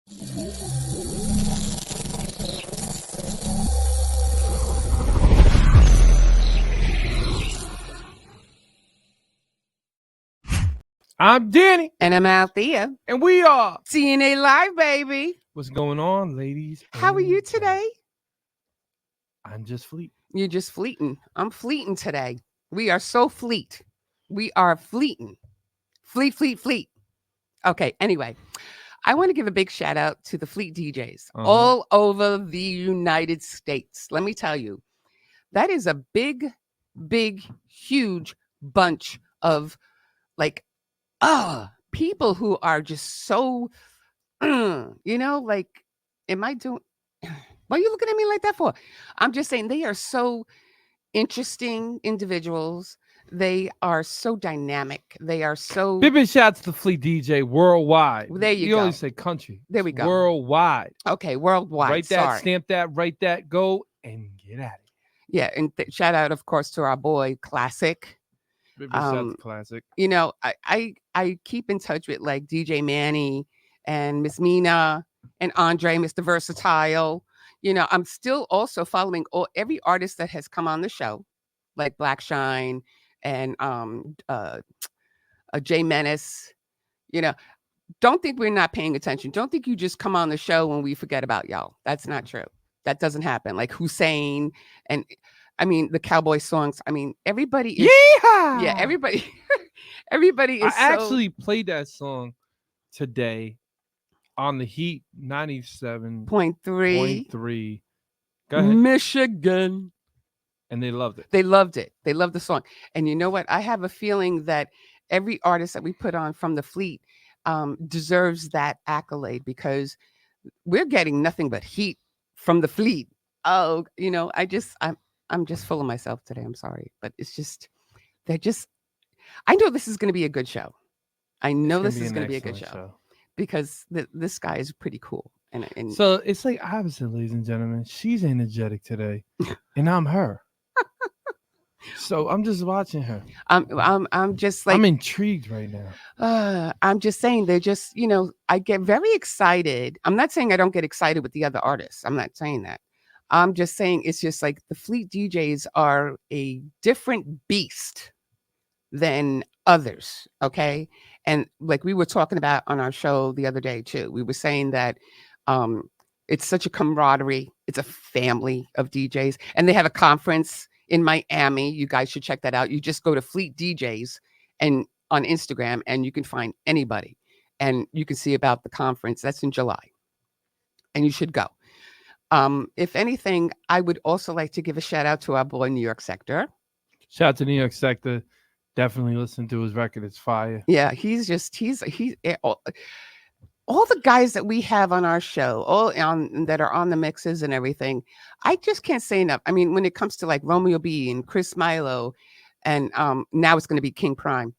I'm Danny. And I'm Althea. And we are DAlive, baby. What's going on, ladies? How are you today? I'm just fleet. You're just fleeting. I'm fleeting today. We are so fleet. We are fleeting. Fleet. Okay, anyway. I want to give a big shout out to the fleet DJs all over the United States. Let me tell you, that is a big, huge bunch of people who are just so, like, am I doing, what are you looking at me like that for? I'm just saying they are so interesting individuals. They are so dynamic. They are so... Big shout to the fleet DJ worldwide. There you go. You always say country. There we go. Worldwide. Okay, worldwide. Write that, stamp that, write that, go and get at it. Yeah, and shout out, of course, to our boy Classic. Big shout to Classic. You know, I keep in touch with like DJ Manny and Miss Mina and Andre, Mr. Versatile. You know, I'm still also following every artist that has come on the show, like Black Shine and Jay Menace. You know, don't think we're not paying attention. Don't think you just come on the show when we forget about y'all. That's not true. That doesn't happen. Like Hussein and I mean the cowboy songs. I mean, everybody is... Yeehaw! Yeah, everybody is I actually played that song today on the Heat 97.3. Go ahead. Michigan. And they loved it. They loved it. They loved the song. And you know what? I have a feeling that every artist that we put on from the fleet deserves that accolade because we're getting nothing but heat from the fleet. Oh, you know, I'm just full of myself today. I'm sorry. But it's just, I know this is going to be a good show. I know this is going to be a good show. Because this guy is pretty cool. And so it's like opposite, ladies and gentlemen. She's Enjetic today, and I'm her. So I'm just watching her. I'm just like, I'm intrigued right now. I'm just saying they're just, you know, I get very excited. I'm not saying I don't get excited with the other artists. I'm not saying that. I'm just saying it's just like the fleet DJs are a different beast than others. Okay. And like we were talking about on our show the other day too, we were saying that it's such a camaraderie. It's a family of DJs and they have a conference in Miami. You guys should check that out. You just go to Fleet DJs and on Instagram and you can find anybody and you can see about the conference. That's in July and you should go. If anything, I would also like to give a shout out to our boy, New York Sector. Shout out to New York Sector. Definitely listen to his record. It's fire. Yeah, he's all the guys that we have on our show, that are on the mixes and everything. I just can't say enough. I mean, when it comes to like Romeo B and Chris Milo, and now it's going to be King Prime.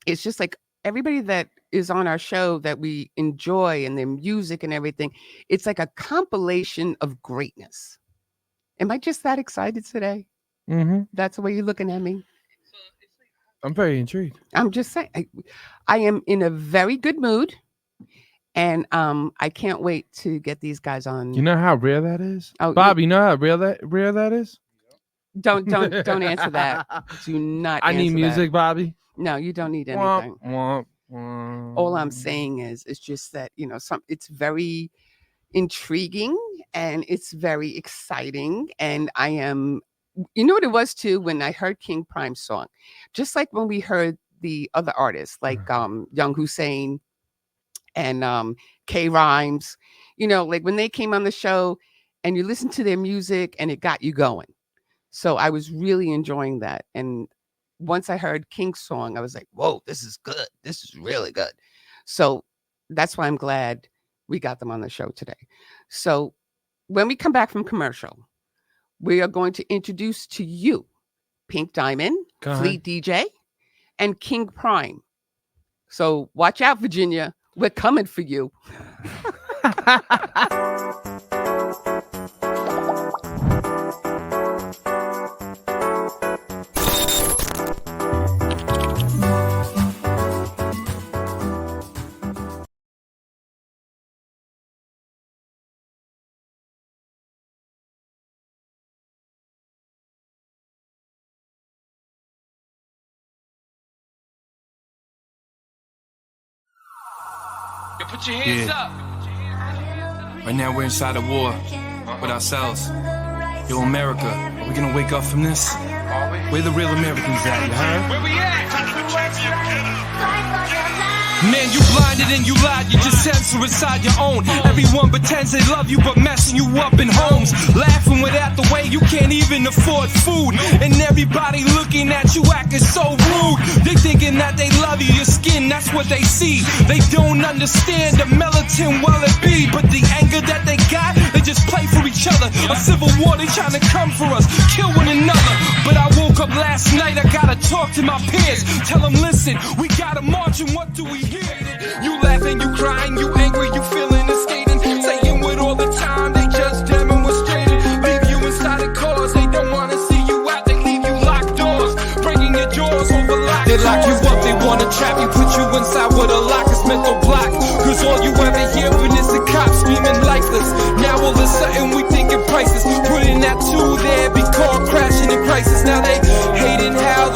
It's just like everybody that is on our show that we enjoy and their music and everything. It's like a compilation of greatness. Am I just that excited today? Mm-hmm. That's the way you're looking at me. I'm very intrigued. I'm just saying, I am in a very good mood, and I can't wait to get these guys on. You know how rare that is, oh, Bob. You know how rare that is. Don't answer that. Do not. I need music, that. Bobby. No, you don't need anything. Womp, womp. All I'm saying is, it's just that it's very intriguing and it's very exciting, and I am. You know what it was too when I heard King Prime's song, just like when we heard the other artists like Young Hussein and K Rhymes, like when they came on the show and you listen to their music and it got you going. So I was really enjoying that. And once I heard King's song, I was like, whoa, this is good. This is really good. So that's why I'm glad we got them on the show today. So when we come back from commercial, we are going to introduce to you PynkDyamond, Fleet DJ, and King Prime. So watch out, Virginia. We're coming for you. Yo, put your hands up. Right now we're inside a war with ourselves. Yo, America, are we gonna wake up from this? Where the real Americans at, you heard? Where we at? Man, you blinded and you lied, you just censor inside your own. Everyone pretends they love you, but messing you up in homes. Laughing without the way you can't even afford food. And everybody looking at you acting so rude. They thinking that they love you, your skin, that's what they see. They don't understand the militant well it be. But the anger that they got, they just play for each other. A civil war, they trying to come for us, kill one another. But I woke up last night, I gotta talk to my peers. Tell them, listen, we gotta march and what do we hear? You laughing, you crying, you angry, you feeling and skating. Saying with all the time, they just demonstrated. Leave you inside the cars, they don't wanna see you out. They leave you locked doors, breaking your doors over locked. They lock you up, they wanna trap you, put you inside with a lock, it's mental block. Cause all you ever hear from is the cops screaming lifeless. Now all of a sudden we thinking prices. Putting that two there, be caught crashing in crisis. Now they hating how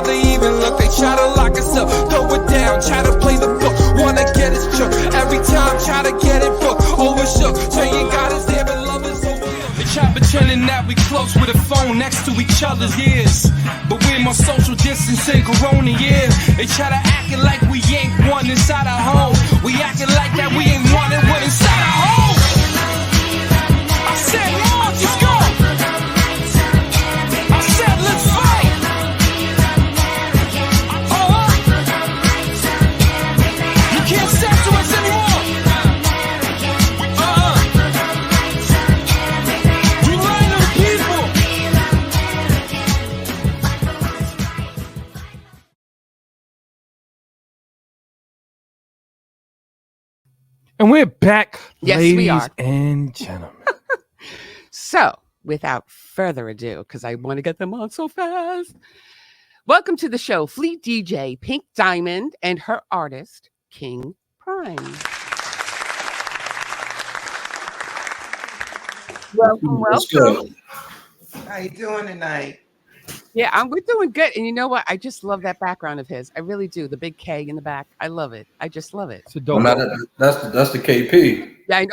they even look. They try to lock us up, throw it down, try to play the book. Wanna get us shook, every time try to get it booked. Overshook, saying God is there but love is over. They try pretending that we close with a phone next to each other's ears. But we're more social distancing, corona, yeah. They try to acting like we ain't one inside our home. We acting like that we ain't wanted one inside our home. I said, Lord, let's go. I said, let's fight. You can't censor us anymore. We lying to the people. And we're back, Yes, ladies we are. and gentlemen. So, without further ado, because I want to get them on so fast, welcome to the show, Fleet DJ PynkDyamond and her artist, King Prime. Welcome. How you doing tonight? Yeah, we're doing good. And you know what? I just love that background of his. I really do. The big K in the back. I love it. I just love it. It's a dope. That's the KP. Yeah,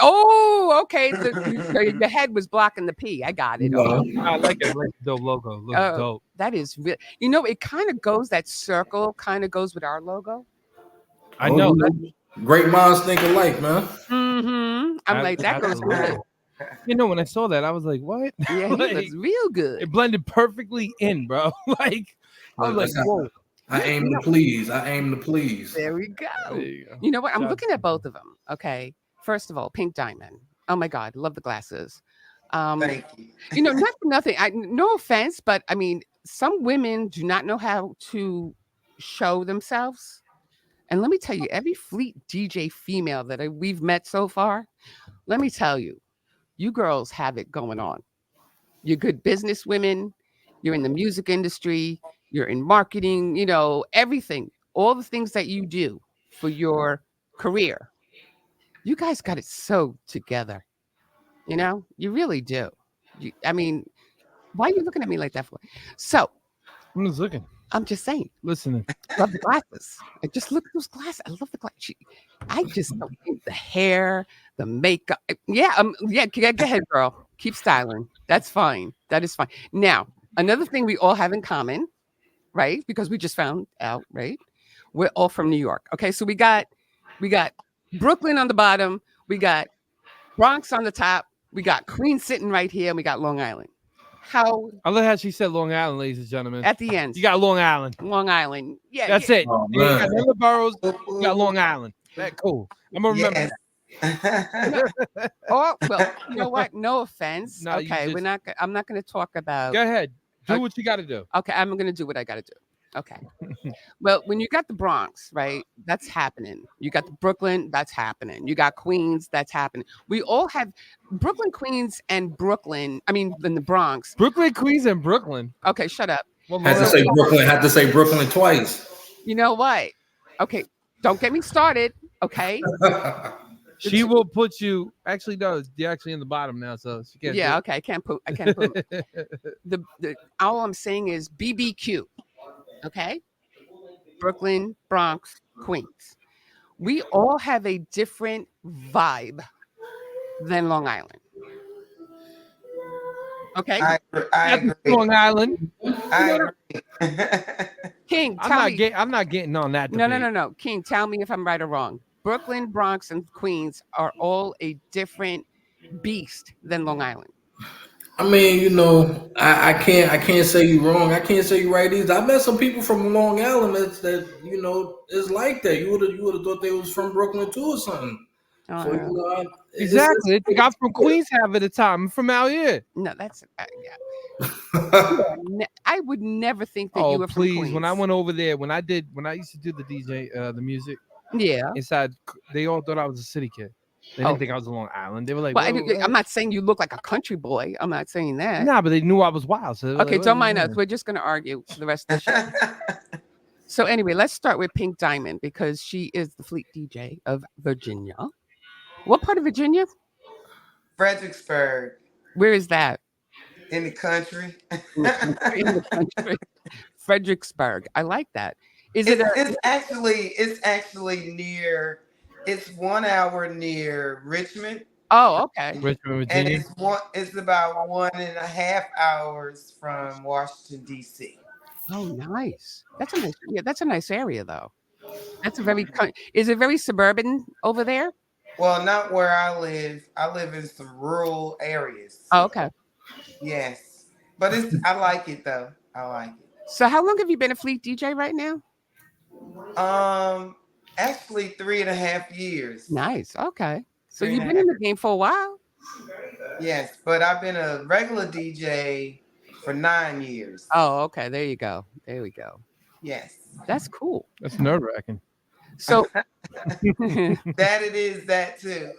okay. The head was blocking the P. I got it. No. I like it. I like the dope logo. Looks dope. That is real. You know, it kind of goes, that circle kind of goes with our logo. I know. Great minds think alike, man. Mm-hmm. I'm like, that goes good. You know, when I saw that, I was like, what? Yeah, he looks real good. It blended perfectly in, bro. Like, I was like, whoa. I aim to please. There we go. You know what? I'm looking at both of them. Okay. First of all, PynkDyamond. Oh my God, love the glasses. Thank you. You know, not for nothing. No offense, but I mean, some women do not know how to show themselves. And let me tell you, every Fleet DJ female that we've met so far, let me tell you, you girls have it going on. You're good business women. You're in the music industry. You're in marketing, you know, everything, all the things that you do for your career. You guys got it so together. You know, you really do. I mean, why are you looking at me like that for? So I'm just looking. I'm just saying. Listening. Love the glasses. I just look at those glasses. I love the glasses. I just the hair, the makeup. Yeah, go ahead, girl. Keep styling. That's fine. That is fine. Now, another thing we all have in common, right? Because we just found out, right? We're all from New York. Okay, so we got Brooklyn on the bottom, we got Bronx on the top, we got Queens sitting right here, and we got Long Island. How I love how she said Long Island, ladies and gentlemen. at the end. You got Long Island. Long Island. Yeah. That's it. Oh, You got man. none of the boroughs, you got Long Island. That cool. I'm gonna remember that. Oh, well, you know what? No offense. No, you Okay, just- I'm not going to talk about. Go ahead. Do Okay. what you gotta do. Okay, I'm going to do what I got to do. Okay. Well, when you got the Bronx, right? That's happening. You got the Brooklyn, that's happening. You got Queens, that's happening. We all have Brooklyn, Queens, and Brooklyn. I mean, in the Bronx. Brooklyn, Queens, and Brooklyn. Okay, shut up. One Had to say Brooklyn twice. You know what? Okay, don't get me started. Okay. She will put you. Actually, no, you're actually in the bottom now, so she can't. Yeah. do Okay. I can't put. The all I'm saying is BBQ. Okay. Brooklyn, Bronx, Queens. we all have a different vibe than Long Island. Okay, I That's agree. Long Island. I agree. King, I'm tell not me. I'm not getting on that No, debate. no. King, tell me if I'm right or wrong. Brooklyn, Bronx, and Queens are all a different beast than Long Island. I mean, you know, I can't say you wrong. I can't say you right either. I met some people from Long Island that you know is like that. You would have thought they was from Brooklyn too or something. Oh, So you no. know, Exactly. They think I'm from Queens half of the time. I'm from out here. No, that's I would never think that you Oh, were from please. Queens. When I went over there, when I used to do the DJ, the music Yeah. inside, they all thought I was a city kid. They didn't think I was a Long Island. They were like, Well, "Whoa, I'm not saying you look like a country boy. I'm not saying that. nah," but they knew I was wild. So they were Okay, like, don't "What are you mind us. doing?" We're just going to argue for the rest of the show. So anyway, let's start with PynkDyamond because she is the fleet DJ of Virginia. What part of Virginia? Fredericksburg Where is that? in the country. In the country. Fredericksburg. I like that. Is it? It's actually near. It's 1 hour near Richmond, Oh, okay. Richmond, and Virginia. it's about 1.5 hours from Washington D.C. Oh, nice. That's a nice. Yeah, that's a nice area though. That's a very. Is it very suburban over there? Well, not where I live. I live in some rural areas. Oh, okay. Yes, but I like it though. I like it. So how long have you been a fleet DJ right now? Actually 3.5 years. Nice. Okay. So Three you've and a been in the game for a while. Yes, but I've been a regular DJ for 9 years. Oh, okay. There you go. There we go. Yes. That's cool. That's nerve wracking. So That it is that too.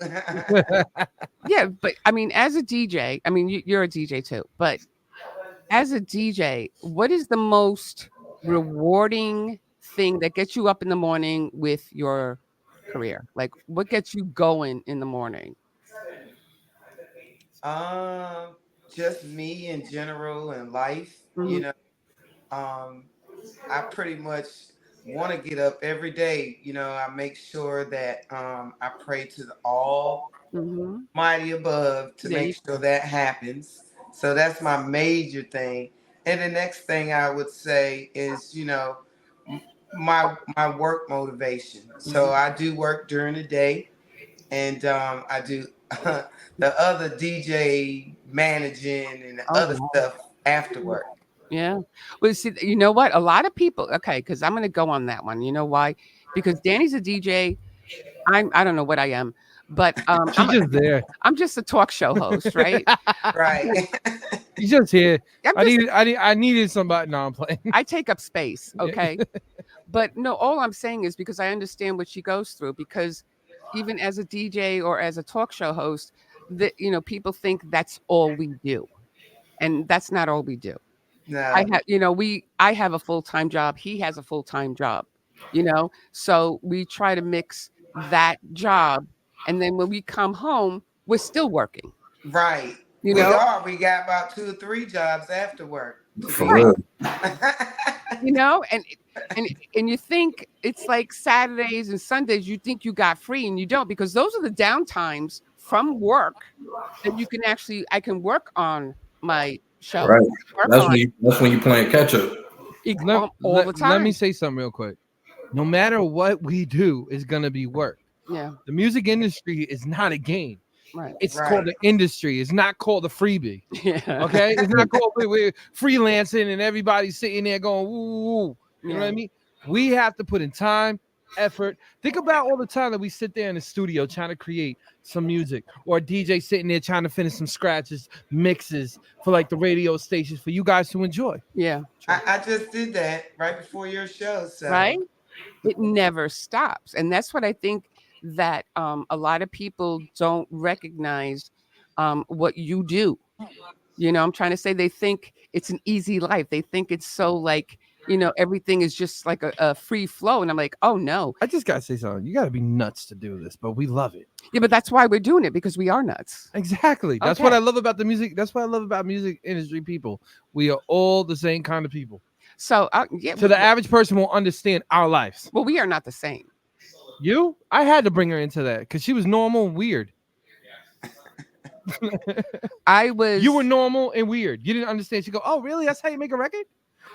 yeah, but I mean, as a DJ, I mean, you're a DJ too, but as a DJ, what is the most rewarding thing that gets you up in the morning with your career? Like, what gets you going in the morning? Just me in general in life, you know. I pretty much want to get up every day. You know, I make sure that I pray to the Almighty above to make sure that happens. So that's my major thing. And the next thing I would say is, you know, my work motivation. So I do work during the day, and I do the other DJ managing and other stuff after work. Yeah. Well, see, you know what? A lot of people, okay, because I'm going to go on that one. You know why? Because Danny's a DJ. I don't know what I am, but She's just there. I'm just a talk show host, right? Right. He's just here. I'm just, I needed somebody. No, I'm playing. I take up space, okay? But no, all I'm saying is because I understand what she goes through, because even as a DJ or as a talk show host, that, you know, people think that's all we do. And that's not all we do. No. I have a full-time job. He has a full-time job, you know? So we try to mix that job. And then when we come home, we're still working. Right. You know? We got about 2 or 3 jobs after work. For real. You know, and you think it's like Saturdays and Sundays, you think you got free and you don't, because those are the downtimes from work that I can work on my show. Right. That's when you playing catch up. All the time. Let me say something real quick. No matter what we do, is gonna be work. Yeah. The music industry is not a game. Right. It's called the industry. It's not called the freebie. Yeah. Okay. It's not called we're freelancing and everybody's sitting there going, woo. You know what I mean? We have to put in time, effort. Think about all the time that we sit there in the studio trying to create some music, or a DJ sitting there trying to finish some scratches, mixes for like the radio stations for you guys to enjoy. Yeah. I just did that right before your show. So. Right. It never stops. And that's what I think that a lot of people don't recognize what you do. You know, I'm trying to say they think it's an easy life. They think it's so like, you know, everything is just like a free flow. And I'm like, oh, no. I just got to say something. You got to be nuts to do this, but we love it. Yeah, but that's why we're doing it, because we are nuts. Exactly. That's what I love about the music. That's what I love about music industry people. We are all the same kind of people. So, So the average person won't understand our lives. Well, we are not the same. You? I had to bring her into that because she was normal and weird. I was. You were normal and weird. You didn't understand. She go, "Oh, really? That's how you make a record?"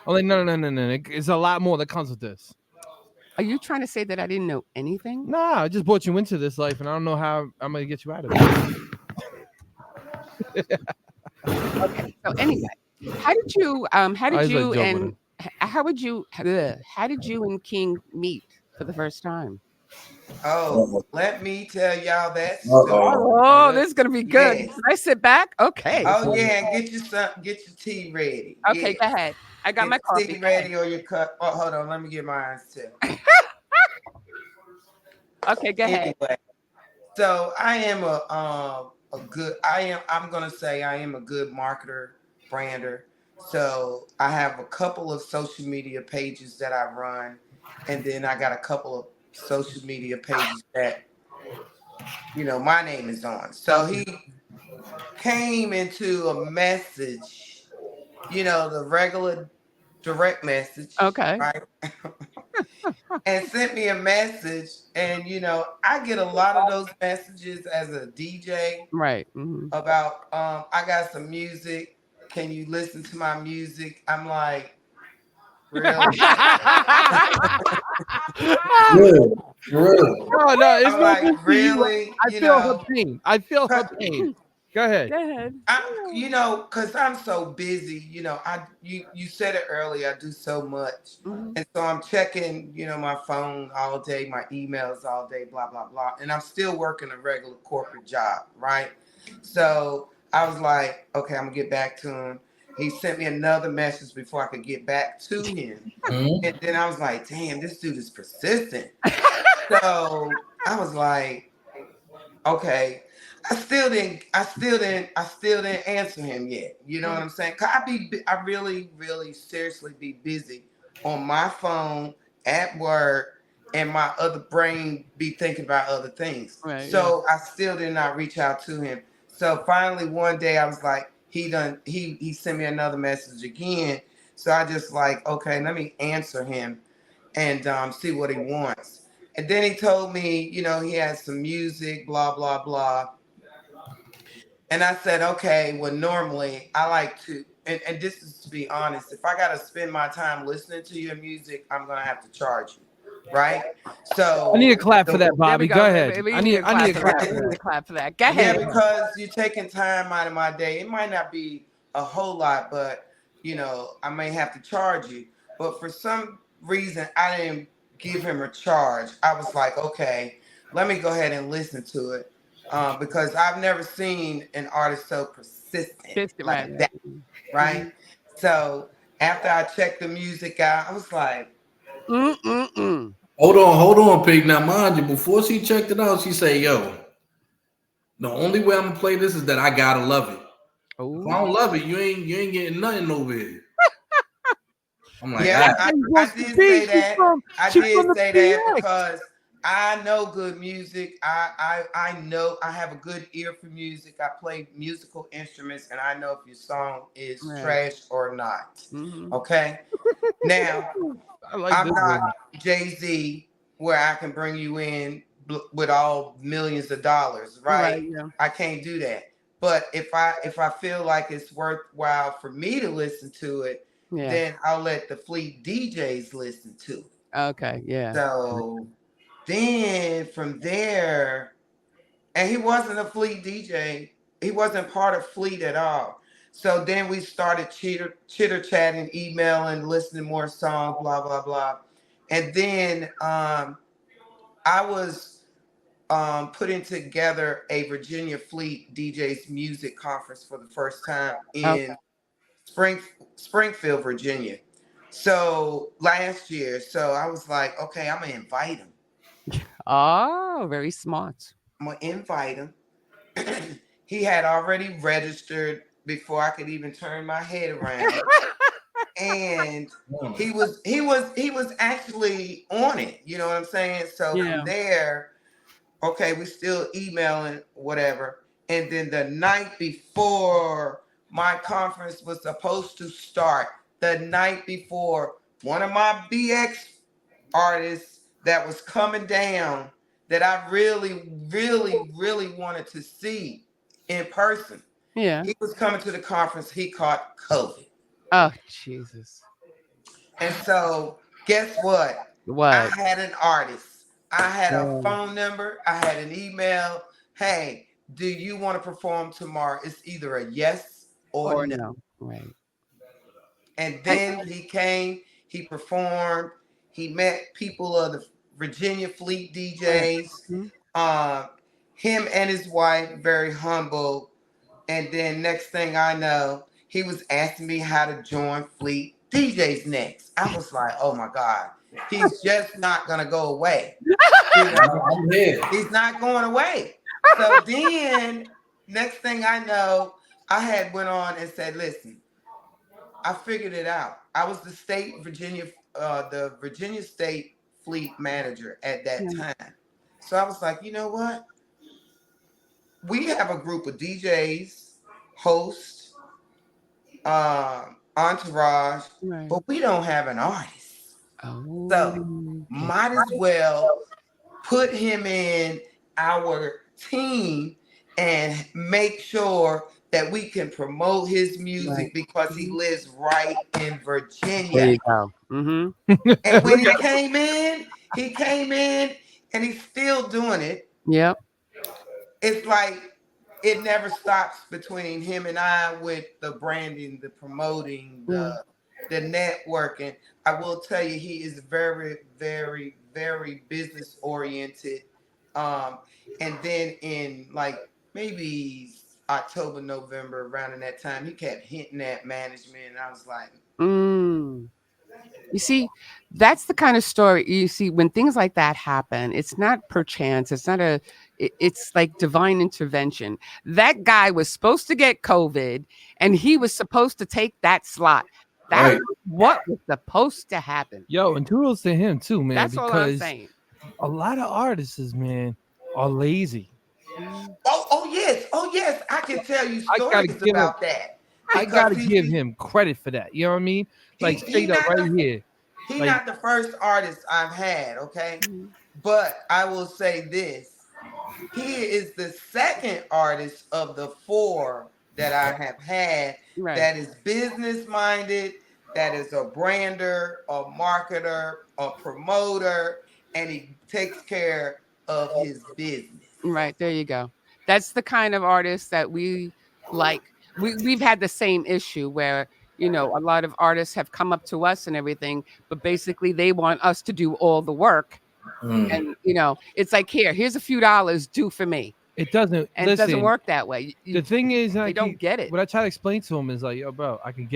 I'm like, no. It's a lot more that comes with this. Are you trying to say that I didn't know anything? Nah, I just brought you into this life, and I don't know how I'm gonna get you out of it. Okay. So anyway, how did you and how did you and King meet for the first time? Oh, let me tell y'all that story. Oh, this is gonna be good. Yes. Can I sit back? Okay. Oh yeah, and get your tea ready. Okay, go ahead. I got my Get coffee. tea ready or your cup. Oh, hold on, let me get mine too. Okay, go ahead. Anyway, so I am I'm gonna say I am a good marketer, brander. So I have a couple of social media pages that I run, and then I got a couple of social media pages that my name is on. So he came into a message, the regular direct message, Okay. right? And sent me a message. And, I get a lot of those messages as a DJ Right. Mm-hmm. about, I got some music. Can you listen to my music? I'm like, really? Real. No, it's I'm no like, good for you. really? I feel her pain. I feel her pain. Go ahead. Go ahead. Because I'm so busy, you said it earlier, I do so much. Mhm. And so I'm checking, my phone all day, my emails all day, blah, blah, blah. And I'm still working a regular corporate job, right? So I was like, okay, I'm gonna get back to him. He sent me another message before I could get back to him. And then I was like, damn, this dude is persistent. So I was like, okay. I still didn't answer him yet. You know what I'm saying? 'Cause I really, really seriously be busy on my phone at work, and my other brain be thinking about other things. Right. So I still did not reach out to him. So finally one day I was like, he sent me another message again. So I just like, okay, let me answer him and see what he wants. And then he told me, he has some music, blah, blah, blah. And I said, okay, well, normally I like to, and this is to be honest, if I got to spend my time listening to your music, I'm going to have to charge you. Right? So I need a clap for that, There we Bobby. Go ahead. We I need a clap for We need that. a clap for that. Go yeah, ahead. because you're taking time out of my day. It might not be a whole lot, but I may have to charge you. But for some reason, I didn't give him a charge. I was like, okay, let me go ahead and listen to it, because I've never seen an artist so persistent like Right. that, right? So after I checked the music out, I was like, Hold on, Pig. Now, mind you, before she checked it out, she said, "Yo, the only way I'm gonna play this is that I gotta love it. If I don't love it, you ain't getting nothing over here." I'm like, yeah, That's how you I supposed to did be. say that. I She's did from the say that PX. because I know good music. I know I have a good ear for music. I play musical instruments, and I know if your song is trash or not. Mm-hmm. Okay. Now, I like I'm this not one. Jay-Z where I can bring you in with all millions of dollars, Right. right? Yeah. I can't do that. But if I feel like it's worthwhile for me to listen to it, Yeah. then I'll let the fleet DJs listen to it. Okay. Yeah. So then from there, and he wasn't a Fleet DJ. He wasn't part of Fleet at all. So then we started chitter chatting, emailing, listening more songs, blah blah blah. And then I was putting together a Virginia Fleet DJs music conference for the first time in Springfield, Virginia. So last year, so I was like, okay, I'm gonna invite him. Oh, very smart. I'm gonna invite him. He had already registered before I could even turn my head around. And he was actually on it. You know what I'm saying? So from there, okay, we still emailing, whatever. And then the night before my conference was supposed to start, the night before, one of my BX artists that was coming down that I really, really, really wanted to see in person. Yeah. He was coming to the conference. He caught COVID. Oh, Jesus. And so, guess what? I What? had an artist. I had a Oh. phone number. I had an email. Hey, do you want to perform tomorrow? It's either a yes or no. No. Right. And then he came, he performed, he met people of the Virginia Fleet DJs. Him and his wife, very humble. And then next thing I know, he was asking me how to join Fleet DJs next. I was like, oh my God, he's just not gonna go away. You know, he's not going away. So then next thing I know, I had went on and said, listen, I figured it out. I was the Virginia State Fleet manager at that time. So I was like, you know what? We have a group of DJs, hosts, entourage, but we don't have an artist. Oh. So might as well put him in our team and make sure that we can promote his music because he lives right in Virginia. There you go. And when he came in and he's still doing it. Yep. It's like it never stops between him and I with the branding, the promoting, the networking. I will tell you, he is very, very, very business oriented. And then in like maybe October, November, around in that time, he kept hinting at management, and I was like, You see, that's the kind of story you see when things like that happen. It's not perchance. It's not it's like divine intervention. That guy was supposed to get COVID and he was supposed to take that slot. That's what was supposed to happen. Yo, and kudos to him too, man. That's because all I'm saying. A lot of artists, man, are lazy. Oh yes. I can tell you stories about that. I gotta give him credit for that. You know what I mean? Like straight up right here. He's not the first artist I've had, okay? But I will say this. He is the second artist of the 4 that I have had that is business minded, that is a brander, a marketer, a promoter, and he takes care of his business. Right, there you go. That's the kind of artist that we like. We've had the same issue where, you know, a lot of artists have come up to us and everything, but basically they want us to do all the work. And, you know, it's like, here's a few dollars, do for me. It doesn't. And it doesn't work that way. The thing is, they don't get it. What I try to explain to him is like, yo, bro, I can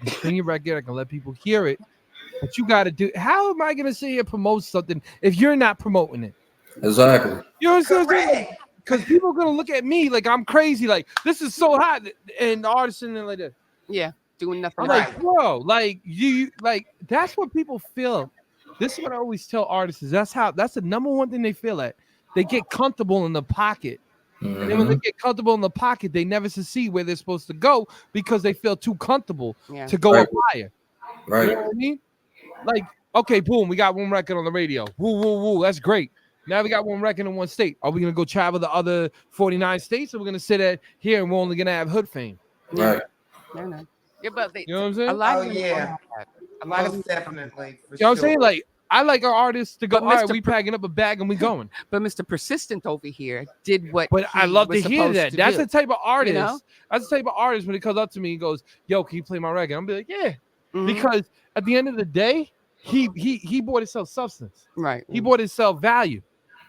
string your record, I can let people hear it, but you got to do. How am I gonna say you promote something if you're not promoting it? Exactly. You know what I'm saying? Because people are gonna look at me like I'm crazy. Like this is so hot, and the artist in there like that. Yeah, doing nothing. I'm like, bro, like you, like that's what people feel. This is what I always tell artists. That's the number one thing they feel at. They get comfortable in the pocket. And then when they get comfortable in the pocket, they never succeed where they're supposed to go because they feel too comfortable to go up higher. Right. You know what I mean? Like, okay, boom, we got one record on the radio. Woo, woo, woo. That's great. Now we got one record in one state. Are we going to go travel the other 49 states, or we're going to sit here and we're only going to have hood fame? Right. No. Yeah, but you know what I'm saying? A lot of a lot of definitely. You know what I'm saying? Like, I like our artists to go, all right, we packing up a bag and we going. But Mr. Persistent over here did what I love to hear that. That's the type of artist. You know? That's the type of artist when he comes up to me and goes, yo, can you play my record? I'm be like, yeah. Because at the end of the day, he bought himself substance. Right. He bought himself value.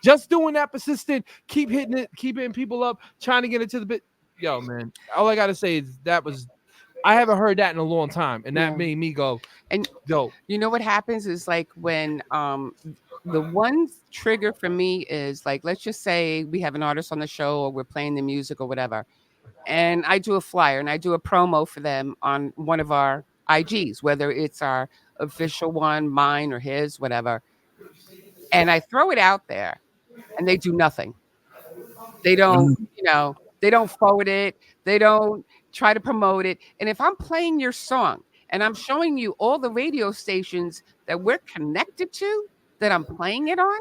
Just doing that persistent, keep hitting it, keep hitting people up, trying to get into the bit. Yo, man, all I got to say is I haven't heard that in a long time. And that made me go, and dope. You know what happens is like when the one trigger for me is like, let's just say we have an artist on the show or we're playing the music or whatever. And I do a flyer and I do a promo for them on one of our IGs, whether it's our official one, mine or his, whatever. And I throw it out there and they do nothing. They don't, they don't forward it. They don't try to promote it. And if I'm playing your song and I'm showing you all the radio stations that we're connected to that I'm playing it on,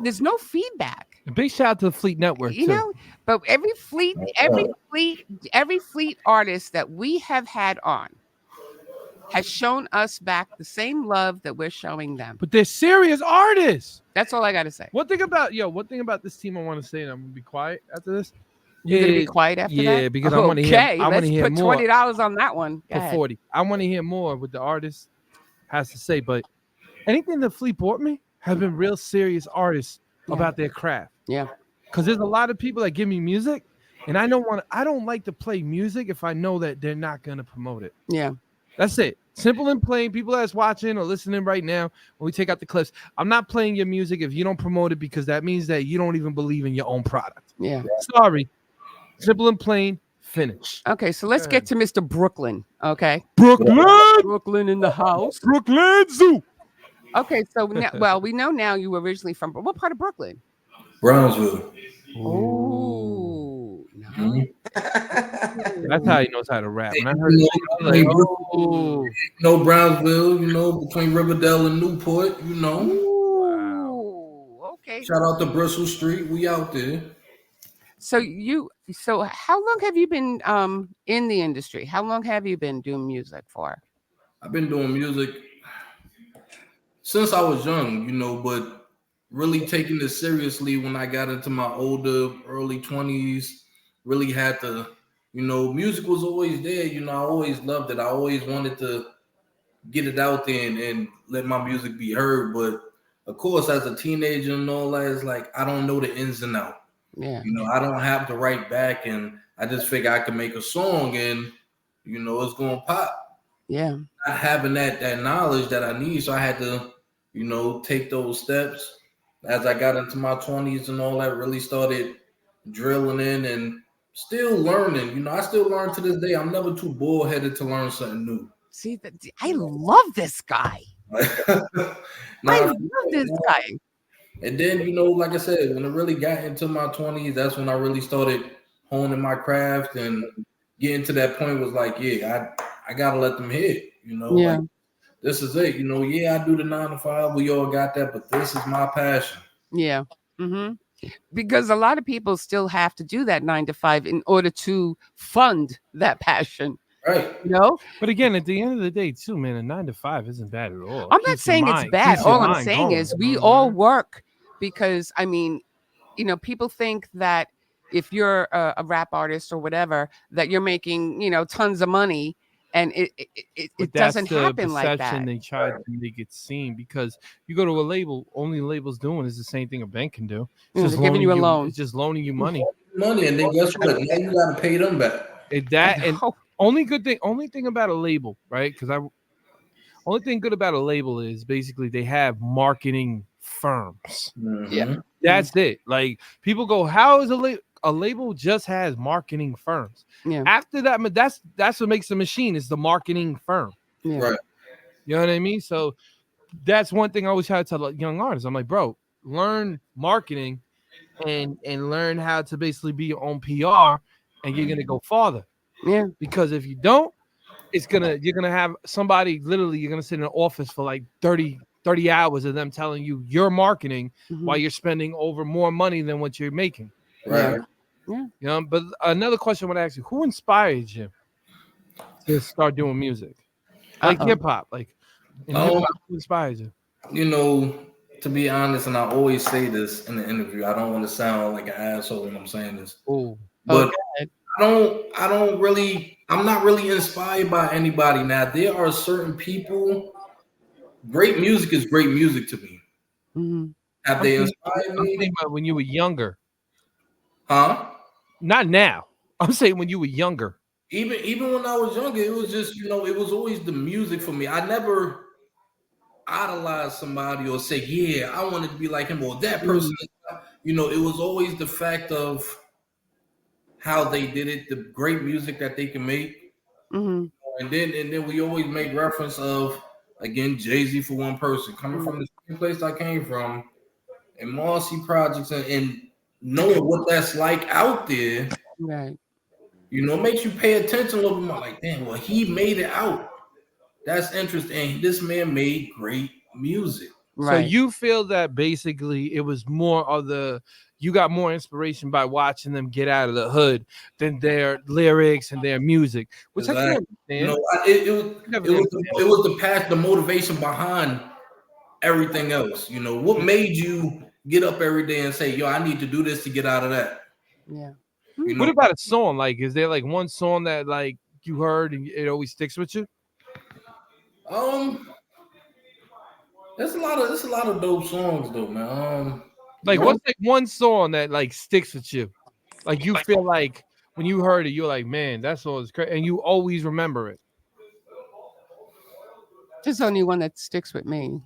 there's no feedback. A big shout out to the Fleet Network, you too. know. But every fleet artist that we have had on has shown us back the same love that we're showing them. But they're serious artists. That's all I got to say. One thing about this team I want to say, and I'm gonna be quiet after this. You're gonna be quiet after that? Yeah, because I want to hear. I want to hear put more. $20 on that one. For 40. I want to hear more what the artist has to say. But anything that Fleet bought me have been real serious artists about their craft. Yeah. Because there's a lot of people that give me music, and I don't like to play music if I know that they're not gonna promote it. Yeah. That's it. Simple and plain. People that's watching or listening right now, when we take out the clips, I'm not playing your music if you don't promote it, because that means that you don't even believe in your own product. Yeah. Sorry. Simple and plain. Finish. Okay, so let's get to Mr. Brooklyn. Okay. Brooklyn in the house. Brooklyn Zoo. Okay, so now, we know now you were originally from what part of Brooklyn? Brownsville. Oh, no. Mm-hmm. That's how he knows how to rap. When I heard it, like, Brownsville, between Riverdale and Newport, Wow. Okay. Shout out to Bristol Street. We out there. So how long have you been in the industry? How long have you been doing music for? I've been doing music since I was young, but really taking this seriously when I got into my early 20s, really had to, music was always there. I always loved it. I always wanted to get it out there and let my music be heard. But of course, as a teenager and all that, it's like, I don't know the ins and outs. Yeah. I don't have to write back, and I just figure I can make a song and, it's going to pop. Yeah. Not having that knowledge that I need. So I had to, take those steps. As I got into my 20s and all that, really started drilling in and still learning. I still learn to this day. I'm never too bullheaded to learn something new. See, I love this guy. I love this guy. And then, like I said, when I really got into my 20s, that's when I really started honing my craft and getting to that point was like, I got to let them hit, Yeah. Like, this is it. I do the 9 to 5. We all got that, but this is my passion. Yeah. Mm-hmm. Because a lot of people still have to do that 9 to 5 in order to fund that passion. Right. But again, at the end of the day, too, man, a 9 to 5 isn't bad at all. I'm not saying it's bad. All I'm saying is we all work because, people think that if you're a rap artist or whatever, that you're making, tons of money. And it doesn't happen like that. They try to make it seem, because you go to a label, only label's doing is the same thing a bank can do. It's just giving you a loan. It's just loaning you money. And then guess what? Now you got to pay them back. Only thing about a label, right? Because only thing good about a label is basically they have marketing firms. Mm-hmm. Yeah, that's it. Like, people go, how is a label? A label just has marketing firms. Yeah. After that, that's what makes the machine, is the marketing firm. Yeah. Right. You know what I mean? So that's one thing I always try to tell young artists. I'm like, bro, learn marketing and learn how to basically be your own PR, and you're gonna go farther. Yeah. Because if you don't, you're gonna have somebody, literally, you're gonna sit in an office for like 30 hours of them telling you you're marketing while you're spending over more money than what you're making. Right. Yeah. But another question I want to ask you: who inspired you to start doing music, like hip hop? Like, who inspired you? To be honest, and I always say this in the interview, I don't want to sound like an asshole when I'm saying this. Oh, but I'm not really inspired by anybody. Now, there are certain people. Great music is great music to me. Mm-hmm. Have they inspired me? I'm thinking about when you were younger. Huh? Not now. I'm saying when you were younger. Even when I was younger, it was just, it was always the music for me. I never idolized somebody or say, yeah, I wanted to be like him, or that person. It was always the fact of how they did it, the great music that they can make. Mm-hmm. And then we always make reference of, again, Jay-Z for one person, coming from the same place I came from, and Marcy Projects, and knowing what that's like out there, right? Makes you pay attention a little bit more. Like, damn, well, he made it out. That's interesting. And this man made great music. So you feel that basically it was more of you got more inspiration by watching them get out of the hood than their lyrics and their music, which I can't understand. It was the motivation behind everything else. What made you get up every day and say, yo, I need to do this to get out of that? Yeah. What about a song? Like, is there like one song that like you heard and it always sticks with you? There's a lot of dope songs though, man. What's like one song that like sticks with you? Like you feel like when you heard it, you're like, man, that song is crazy, and you always remember it. There's only one that sticks with me.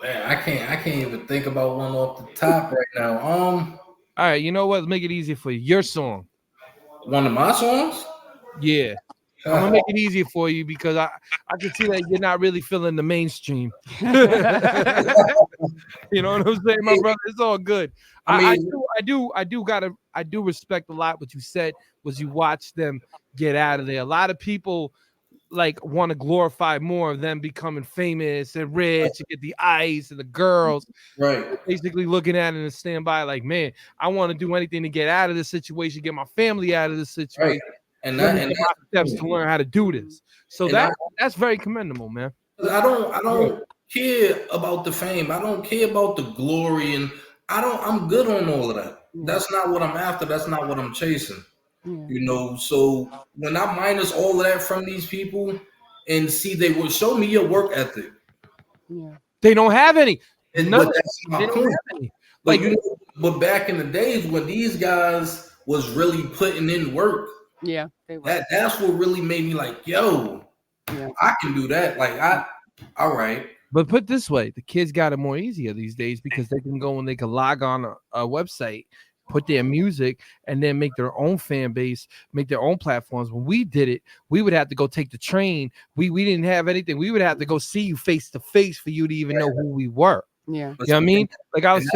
Man, I can't even think about one off the top right now. All right, you know what? Let's make it easy for you. Your song. One of my songs? Yeah. I'm gonna make it easier for you because I can see that you're not really feeling the mainstream. You know what I'm saying, my brother? It's all good. I do respect a lot what you said was you watched them get out of there. A lot of people like want to glorify more of them becoming famous and rich and get the ice and the girls. Right. Basically looking at it and stand by like, man, I want to do anything to get out of this situation, get my family out of this situation. Right. And steps to learn how to do this. So that's very commendable, man. I don't care about the fame. I don't care about the glory, and I'm good on all of that. That's not what I'm after. That's not what I'm chasing. So when I minus all of that from these people and see they will show me your work ethic. Yeah. They don't have any. But that's my point. But back in the days when these guys was really putting in work. Yeah, they were. That's what really made me like, yo, I can do that. Like, all right. But put this way, the kids got it more easier these days because they can go and they can log on a website, put their music, and then make their own fan base, make their own platforms. When we did it, we would have to go take the train. We didn't have anything. We would have to go see you face to face for you to even know who we were. Yeah. You know what I mean? Like I was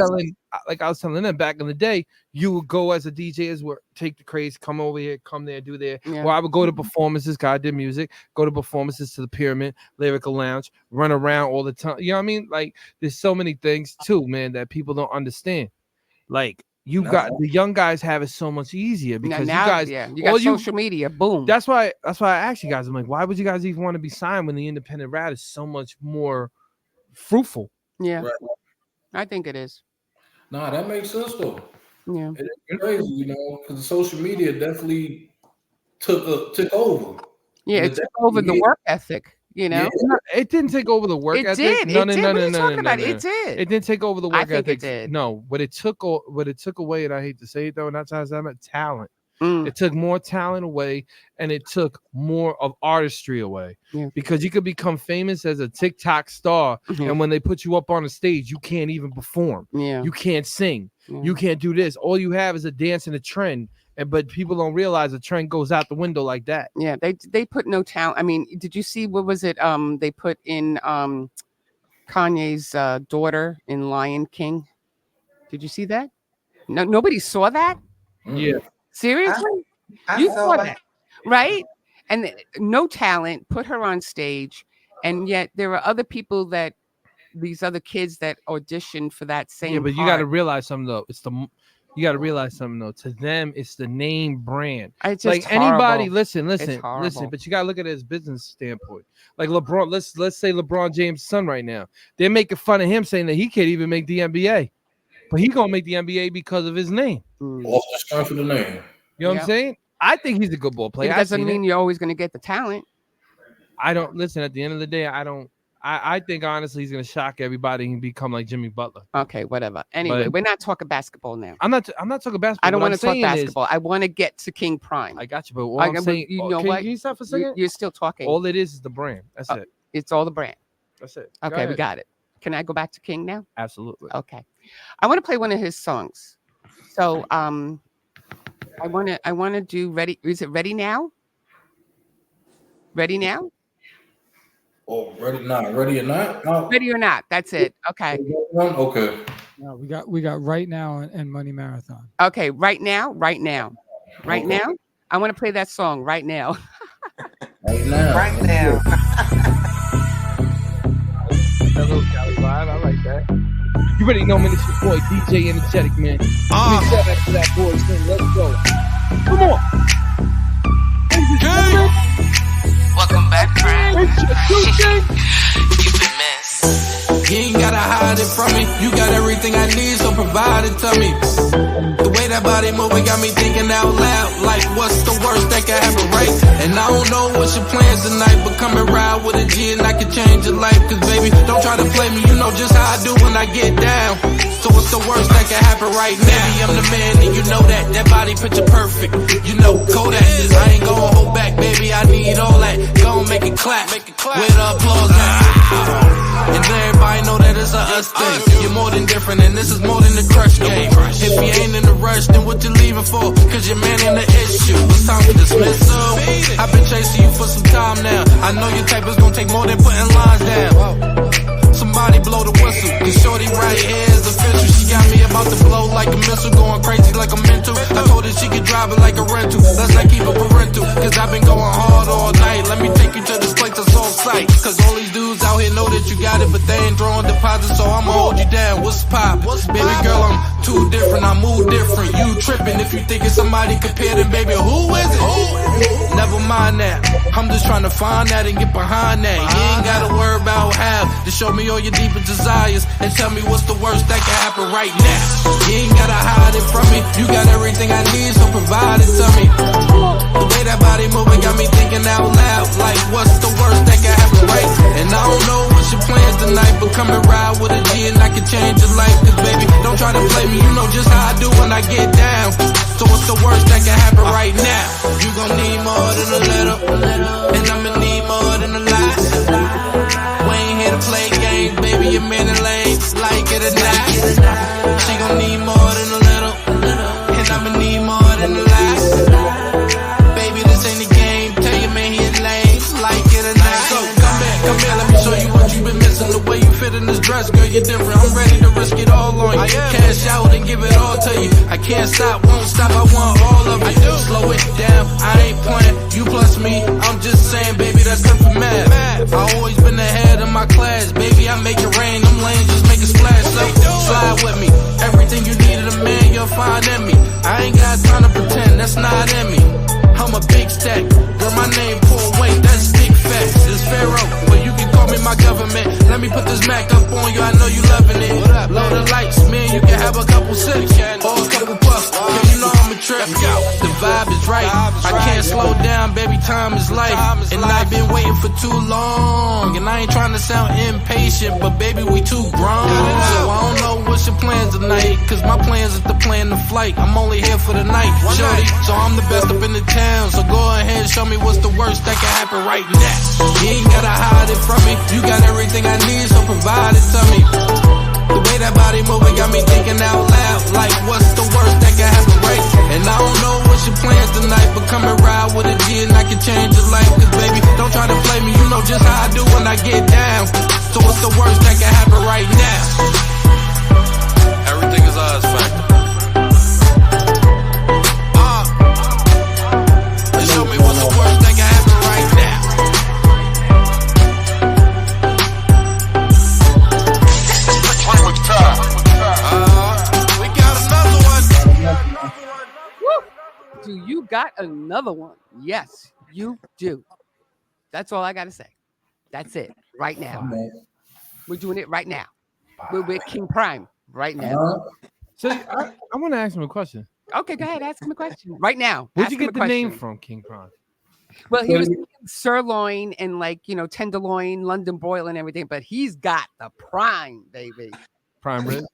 telling them back in the day, you would go as a DJ as well, take the craze, come over here, come there, do there. Yeah. Or I would go to performances, God did music, go to performances to the Pyramid, Lyrical Lounge, run around all the time. You know what I mean? Like there's so many things too, man, that people don't understand. Like the young guys have it so much easier because you got social media, boom. That's why I asked you guys, I'm like, why would you guys even want to be signed when the independent route is so much more fruitful? Yeah, right. I think it is. Nah, that makes sense though. Yeah, it's crazy, because the social media definitely took over. Yeah, it took over the work ethic. It didn't take over the work ethic. It did. No. It did. It didn't take over the work ethic. I think it did. No, what it took away, and I hate to say it though, not talent. It took more talent away, and it took more of artistry away. Yeah. Because you could become famous as a TikTok star, and when they put you up on a stage, you can't even perform. Yeah. You can't sing. Yeah. You can't do this. All you have is a dance and a trend. But people don't realize the trend goes out the window like that. Yeah, they put no talent. I mean, did you see what was it? They put in Kanye's daughter in Lion King. Did you see that? No, nobody saw that. Yeah. Seriously? I saw that. Right? And no talent, put her on stage. And yet there are other people these other kids that auditioned for that same but you got to realize something, though. To them, it's the name brand. It's just like horrible. Anybody, listen. But you got to look at it as business standpoint. Like LeBron, let's say LeBron James' son right now. They're making fun of him saying that he can't even make the NBA. But he's going to make the NBA because of his name. Off the strength of the name. You know what I'm saying? I think he's a good ball player. It doesn't mean you're always going to get the talent. I don't listen. At the end of the day, I think honestly he's going to shock everybody and become like Jimmy Butler. Okay, whatever. Anyway, we're not talking basketball now. I'm not talking basketball. I don't want to talk basketball. I want to get to King Prime. I got you, but what I'm saying, you know what? Can you stop for a second? You're still talking. All it is the brand. That's it. It's all the brand. That's it. Okay, we got it. Can I go back to King now? Absolutely. Okay. I want to play one of his songs. So I want to do Ready. Is it Ready Now? Ready Now? Oh, Ready Not. Ready or Not? Oh. Ready or Not. That's it. Okay. Okay. No, we got Right Now and Money Marathon. Okay, Right Now. Right now. I want to play that song Right Now. Right now. that little Cali vibe. I like that. You already know, man. It's your boy DJ Enjetic, man. Let me shout out to that boy. Let's go. Come on. Welcome back, friend. You've been missed. You ain't gotta hide it from me. You got everything I need, so provide it to me. The way that body moving got me thinking out loud. Like, what's the worst that can happen, right? And I don't know what's your plans tonight, but come and ride with a G and I can change your life. Cause baby, don't try to play me, you know just how I do when I get down. So what's the worst that can happen right now? Baby, I'm the man and you know that. That body picture perfect. You know Kodak. I ain't gonna hold back, baby, I need all that. Go make it clap. With the applause at. And everybody know that it's a us thing. You're more than different and this is more than the crush game. If you ain't in a rush, then what you leaving for? Cause your man in the issue. It's time for dismissal. I've been chasing you for some time now. I know your type is gonna take more than putting lines down. Somebody blow the whistle, cause shorty right here is official. She got me about to blow like a missile, going crazy like a mental. I told her she could drive it like a rental. Let's not keep it parental, cause I've been going hard all night. Let me take you to this place that's on sight. Cause all these dudes out here know that you got it, but they ain't throwing deposits, so I'ma hold you down. What's pop? Baby girl, I'm too different, I move different. You tripping if you thinking somebody compared, then baby, who is it? Never mind that, I'm just trying to find that and get behind that. You ain't gotta worry about how to show me all your deepest desires and tell me what's the worst that can happen right now. You ain't gotta hide it from me. You got everything I need, so provide it to me. The way that body moving got me thinking out loud. Like, what's the worst that can happen, right? And I don't know what's your plans tonight, but come and ride with a G and I can change your life. Cause baby, don't try to play me. You know just how I do when I get down. So what's the worst that can happen right now? You gon' need more than a little, and I'ma need more than a lot. We ain't here to play games, baby, you're man and lame, like it or not. She gon' need more than a little, and I'ma need more than a lot. Baby, this ain't a game, tell your man he lame, like it or not. So come here, let me show you what you've been missing. The way you fit in this dress, girl, you're different. I'm ready to risk it all on you. Cash out and give it all to you. I can't stop, won't stop, I want all of it. Slow it down, I ain't playing. You plus me, I'm just saying, baby, that's good for math. I always been ahead of my class, baby, I make it rain. Them lanes just make it splash. So slide with me. Everything you need in a man, you'll find in me. I ain't got time to pretend, that's not in me. I'm a big stack, girl, my name pull weight, that's big facts. It's Pharaoh, but you can call me my government. Let me put this Mac up on you, I know you loving it. Load the lights, man, you can have a couple sips or a couple puffs. Yeah, you know I'm a trip. The vibe is right, I can't slow down, baby, time is life. And I've been waiting for too long, and I ain't trying to sound impatient, but baby, we too grown. So I don't know what's your plans tonight, cause my plans is to plan the flight. I'm only here for the night, shorty, so I'm the best up in the town. So go ahead, show me what's the worst that can happen right now. You ain't gotta hide it from me. You got everything I need, so provide it to me. The way that body moving got me thinking out loud. Like, what's the worst that can happen, right? And I don't know what's your plans tonight, but come and ride with a G and I can change your life. Cause baby, don't try to play me. You know just how I do when I get down. So what's the worst that can happen right now? Everything is us, factor. Show me what's the worst that can happen right now. We got another one. Woo! Do you got another one? Yes, you do. That's all I gotta say. That's it. Right now. We're doing it right now. We're with King Prime right now. So I want to ask him a question. Okay, go ahead. Ask him a question right now. Where'd you get the name from, King Prime? Well, he was sirloin and tenderloin, London broil and everything, but he's got the prime, baby. Prime rib?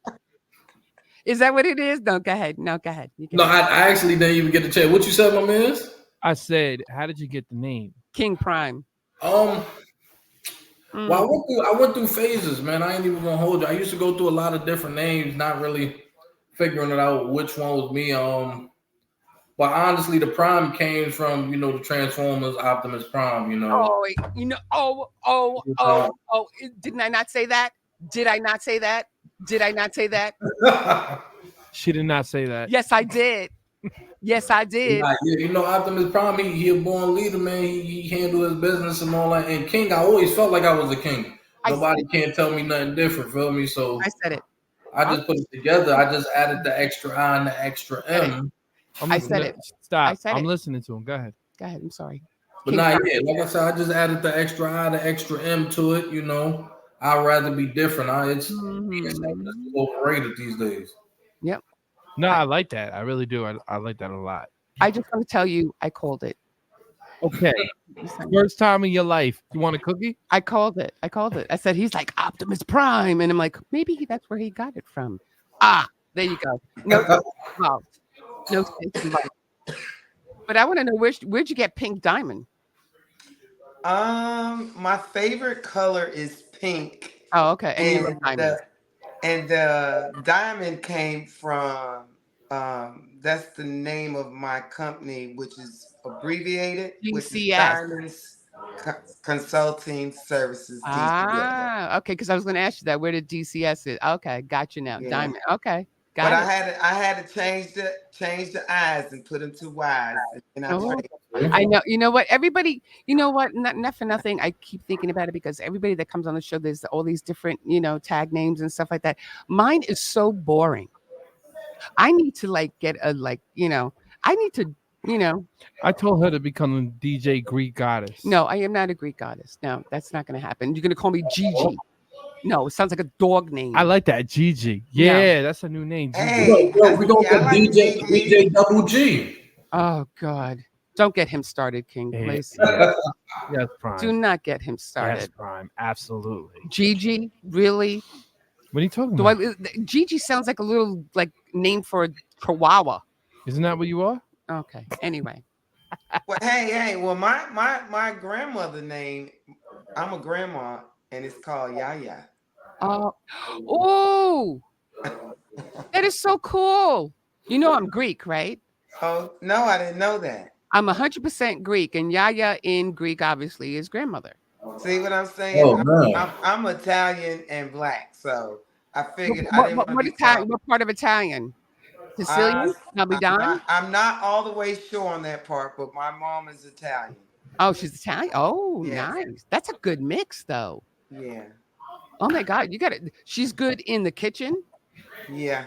Is that what it is? No, go ahead. No, go ahead. No, I actually didn't even get to check. What you said, my man? I said, how did you get the name? King Prime. Well, I went through phases, man. I ain't even gonna hold you. I used to go through a lot of different names, not really figuring it out which one was me. But honestly, the Prime came from, the Transformers, Optimus Prime, Didn't I not say that? Did I not say that? Did I not say that? She did not say that. Yes, I did. Yes, I did. Optimus Prime, he a born leader, man. He handled his business and all that. And King, I always felt like I was a king. Nobody can't tell me nothing different. Feel me? So I said it. I just put it together. I just added the extra I and the extra M. I said it. Stop. I said I'm it. listening to him. Go ahead. Go ahead. I'm sorry. But not yet. Like I said, I just added the extra I, the extra M to it. You know, I'd rather be different. It's overrated these days. Yep. No, I like that. I really do. I like that a lot. I just want to tell you, I called it. Okay. First time in your life. You want a cookie? I called it. I said, he's like Optimus Prime. And I'm like, maybe that's where he got it from. Ah, there you go. No, no sense in life. But I want to know, where'd you get PynkDyamond? My favorite color is pink. Oh, okay. And you love diamonds. The diamond came from, that's the name of my company, which is abbreviated, which is Diamonds Consulting Services. Ah, okay. Because I was going to ask you that. Where did DCS is? Okay, got you now. Yeah. Diamond. Okay, got it. I had to change the I's and put them two Y's. And I know. You know what? Everybody. You know what? Not for nothing. I keep thinking about it because everybody that comes on the show, there's all these different, tag names and stuff like that. Mine is so boring. I need to get I need to, I told her to become a DJ Greek goddess. No, I am not a Greek goddess. No, that's not going to happen. You're going to call me Gigi. No, it sounds like a dog name. I like that, Gigi. Yeah, that's a new name. Hey, we're going to DJ Double G. Oh, God. Don't get him started, King. Please. Yes, Prime. Do not get him started. Yes, Prime. Absolutely. Gigi, really? What are you talking about? Gigi sounds like a little name for a chihuahua. Isn't that what you are? Okay. Anyway. Well, hey. Well, my grandmother name, I'm a grandma, and it's called Yaya. Oh, that is so cool. You know I'm Greek, right? Oh, no, I didn't know that. I'm 100% Greek, and Yaya in Greek obviously is grandmother. See what I'm saying? Oh, I'm Italian and black, so I figured I didn't want to be what part of Italian? Sicilian? I'm not all the way sure on that part, but my mom is Italian. Oh, she's Italian? Oh, yes. Nice. That's a good mix, though. Yeah. Oh, my God. You got it. She's good in the kitchen? Yeah.